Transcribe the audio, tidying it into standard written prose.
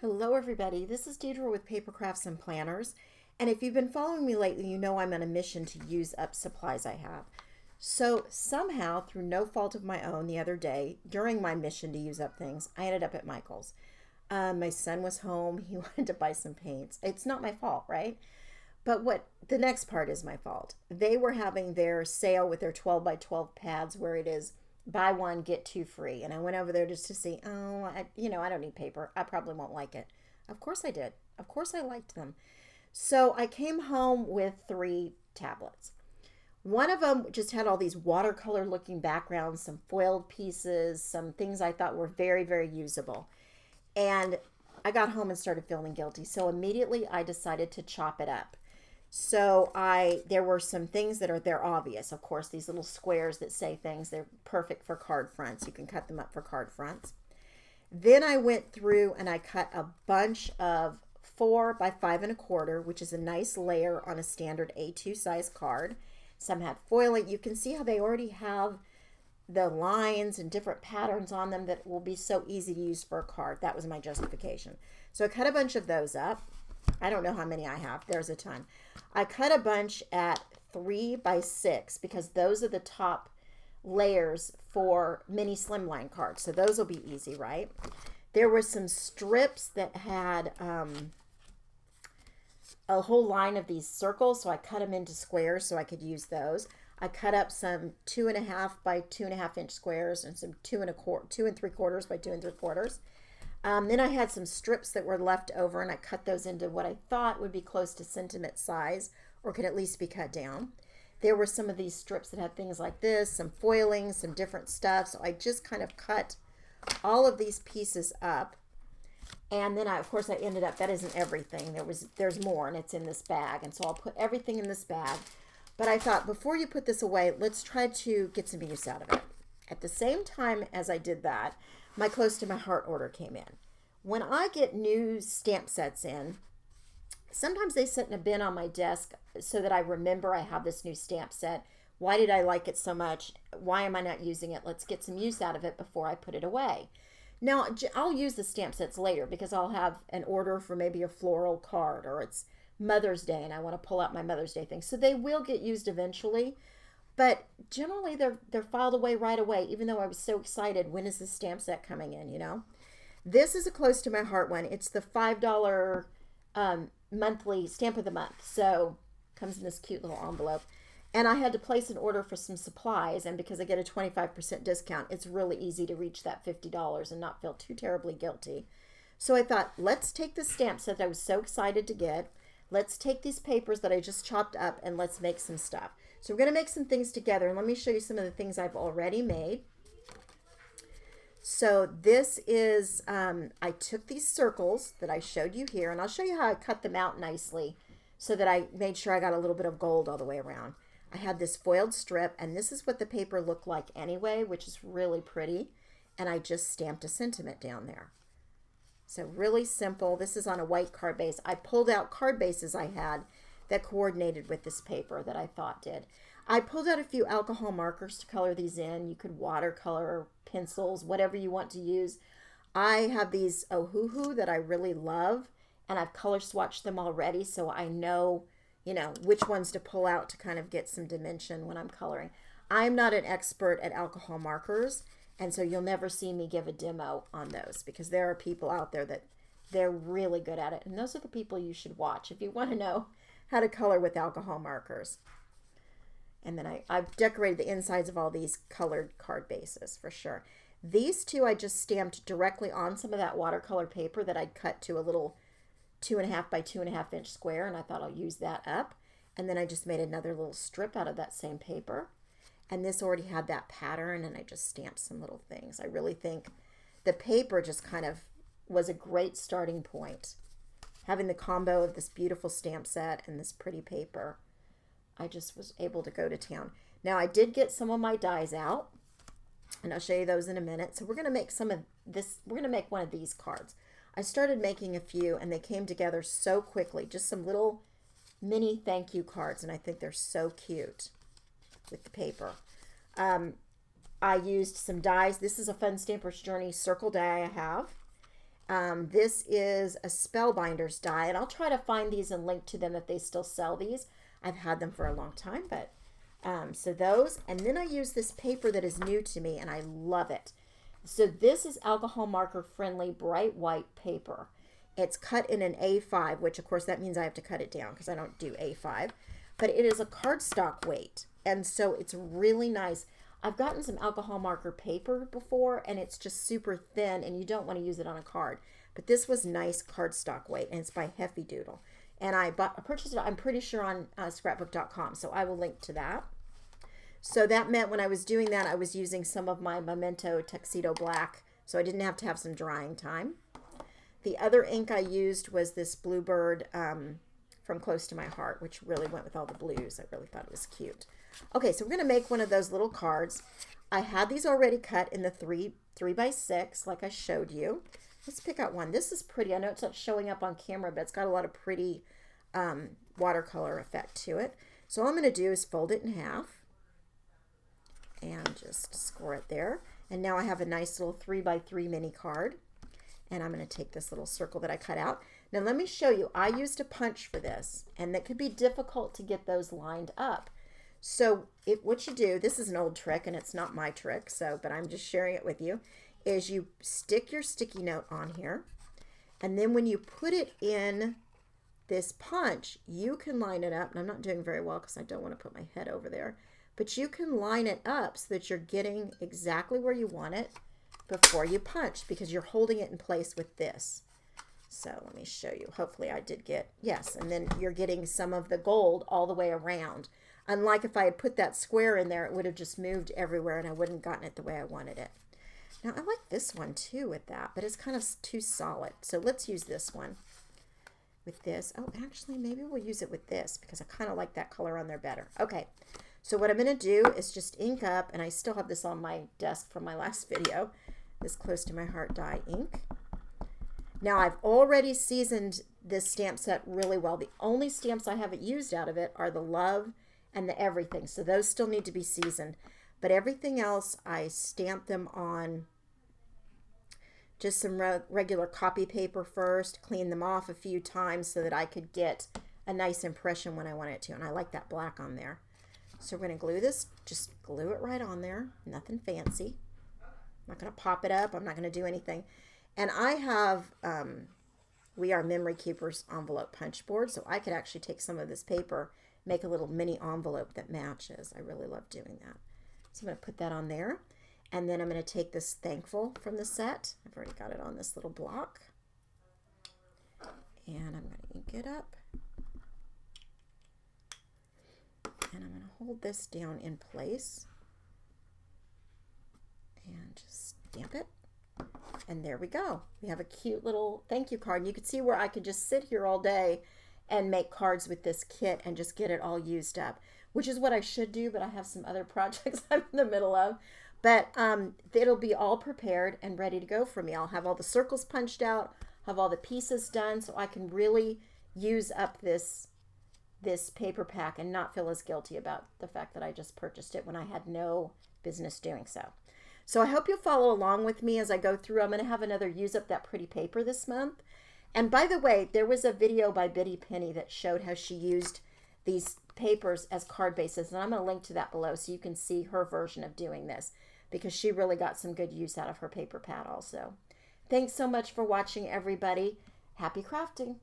Hello everybody, this is Dedra with Paper Crafts and Planners, and if you've been following me lately, you know I'm on a mission to use up supplies I have. So somehow, through no fault of my own, the other day, during my mission to use up things, I ended up at Michael's. My son was home, he wanted to buy some paints. It's not my fault, right? But what the next part is my fault. They were having their sale with their 12 by 12 pads where it is buy one, get two free. And I went over there just to see, I don't need paper. I probably won't like it. Of course I did. Of course I liked them. So I came home with three tablets. One of them just had all these watercolor looking backgrounds, some foiled pieces, some things I thought were very, very usable. And I got home and started feeling guilty. So immediately I decided to chop it up. So there were some things they're obvious. Of course, these little squares that say things, they're perfect for card fronts. You can cut them up for card fronts. Then I went through and I cut a bunch of 4 by 5 1/4, which is a nice layer on a standard A2 size card. Some had foiling. You can see how they already have the lines and different patterns on them that will be so easy to use for a card. That was my justification. So I cut a bunch of those up. I don't know how many I have. There's a ton. I cut a bunch at 3 by 6 because those are the top layers for mini slimline cards. So those will be easy, right? There were some strips that had a whole line of these circles, so I cut them into squares so I could use those. I cut up some 2.5 by 2.5 inch squares and some 2 3/4 by 2 3/4. Then I had some strips that were left over and I cut those into what I thought would be close to centimeter size or could at least be cut down. There were some of these strips that had things like this, some foiling, some different stuff. So I just kind of cut all of these pieces up. And then of course I ended up, that isn't everything. There's more and it's in this bag. And so I'll put everything in this bag. But I thought before you put this away, let's try to get some use out of it. At the same time as I did that, my close to my heart order came in. When I get new stamp sets in, sometimes they sit in a bin on my desk so that I remember I have this new stamp set. Why did I like it so much? Why am I not using it? Let's get some use out of it before I put it away. Now, I'll use the stamp sets later because I'll have an order for maybe a floral card or it's Mother's Day and I want to pull out my Mother's Day thing. So they will get used eventually. But generally, they're filed away right away, even though I was so excited. When is the stamp set coming in, you know? This is a close to my heart one. It's the $5 monthly stamp of the month. So comes in this cute little envelope. And I had to place an order for some supplies. And because I get a 25% discount, it's really easy to reach that $50 and not feel too terribly guilty. So I thought, let's take the stamp set that I was so excited to get. Let's take these papers that I just chopped up and let's make some stuff. So we're going to make some things together. And let me show you some of the things I've already made. So this is, I took these circles that I showed you here, and I'll show you how I cut them out nicely so that I made sure I got a little bit of gold all the way around. I had this foiled strip, and this is what the paper looked like anyway, which is really pretty. And I just stamped a sentiment down there. So really simple. This is on a white card base. I pulled out card bases I had that coordinated with this paper that I thought did. I pulled out a few alcohol markers to color these in. You could watercolor, pencils, whatever you want to use. I have these Ohuhu that I really love, and I've color swatched them already, so I know, which ones to pull out to kind of get some dimension when I'm coloring. I'm not an expert at alcohol markers, and so you'll never see me give a demo on those because there are people out there that they're really good at it, and those are the people you should watch if you want to know how to color with alcohol markers. And then I've decorated the insides of all these colored card bases for sure. These two I just stamped directly on some of that watercolor paper that I'd cut to a little 2.5 by 2.5 inch square, and I thought I'll use that up. And then I just made another little strip out of that same paper. And this already had that pattern, and I just stamped some little things. I really think the paper just kind of was a great starting point. Having the combo of this beautiful stamp set and this pretty paper, I just was able to go to town. Now I did get some of my dies out, and I'll show you those in a minute. So we're going to make some of this. We're going to make one of these cards. I started making a few, and they came together so quickly. Just some little mini thank you cards, and I think they're so cute with the paper. I used some dies. This is a Fun Stamper's Journey circle die I have. This is a Spellbinders die, and I'll try to find these and link to them if they still sell these. I've had them for a long time, but so those. And then I use this paper that is new to me, and I love it. So this is alcohol marker friendly bright white paper. It's cut in an A5, which of course that means I have to cut it down because I don't do A5. But it is a cardstock weight, and so it's really nice. I've gotten some alcohol marker paper before, and it's just super thin, and you don't want to use it on a card. But this was nice cardstock weight, and it's by Heffy Doodle. And I purchased it, I'm pretty sure, on scrapbook.com, so I will link to that. So that meant when I was doing that, I was using some of my Memento Tuxedo Black, so I didn't have to have some drying time. The other ink I used was this Bluebird from Close to My Heart, which really went with all the blues. I really thought it was cute. Okay, so we're going to make one of those little cards. I had these already cut in the 3 by 6, like I showed you. Let's pick out one. This is pretty. I know it's not showing up on camera, but it's got a lot of pretty watercolor effect to it. So all I'm going to do is fold it in half and just score it there. And now I have a nice little 3 by 3 mini card. And I'm going to take this little circle that I cut out. Now let me show you. I used a punch for this, and that could be difficult to get those lined up. So what you do, this is an old trick, and it's not my trick, but I'm just sharing it with you, is you stick your sticky note on here, and then when you put it in this punch, you can line it up. And I'm not doing very well because I don't want to put my head over there, but you can line it up so that you're getting exactly where you want it before you punch, because you're holding it in place with this. So let me show you. Hopefully I did get, yes, and then you're getting some of the gold all the way around. Unlike if I had put that square in there, it would have just moved everywhere and I wouldn't gotten it the way I wanted it. Now I like this one too with that, but it's kind of too solid. So let's use this one with this. Oh, actually maybe we'll use it with this because I kind of like that color on there better. Okay, so what I'm going to do is just ink up, and I still have this on my desk from my last video, this Close to My Heart die ink. Now I've already seasoned this stamp set really well. The only stamps I haven't used out of it are the Love and the Everything, so those still need to be seasoned. But everything else, I stamped them on just some regular copy paper first, clean them off a few times so that I could get a nice impression when I want it to. And I like that black on there. So we're going to glue this, just glue it right on there, nothing fancy. I'm not going to pop it up. I'm not going to do anything. And I have We Are Memory Keepers envelope punch board, so I could actually take some of this paper, make a little mini envelope that matches. I really love doing that. So I'm going to put that on there. And then I'm going to take this Thankful from the set. I've already got it on this little block. And I'm going to ink it up. And I'm going to hold this down in place. And just stamp it. And there we go. We have a cute little thank you card. And you can see where I could just sit here all day and make cards with this kit and just get it all used up, which is what I should do, but I have some other projects I'm in the middle of. But it'll be all prepared and ready to go for me. I'll have all the circles punched out, have all the pieces done, so I can really use up this paper pack and not feel as guilty about the fact that I just purchased it when I had no business doing so. So I hope you'll follow along with me as I go through. I'm going to have another Use Up That Pretty paper this month. And by the way, there was a video by Biddy Penny that showed how she used these papers as card bases. And I'm going to link to that below so you can see her version of doing this, because she really got some good use out of her paper pad also. Thanks so much for watching, everybody. Happy crafting.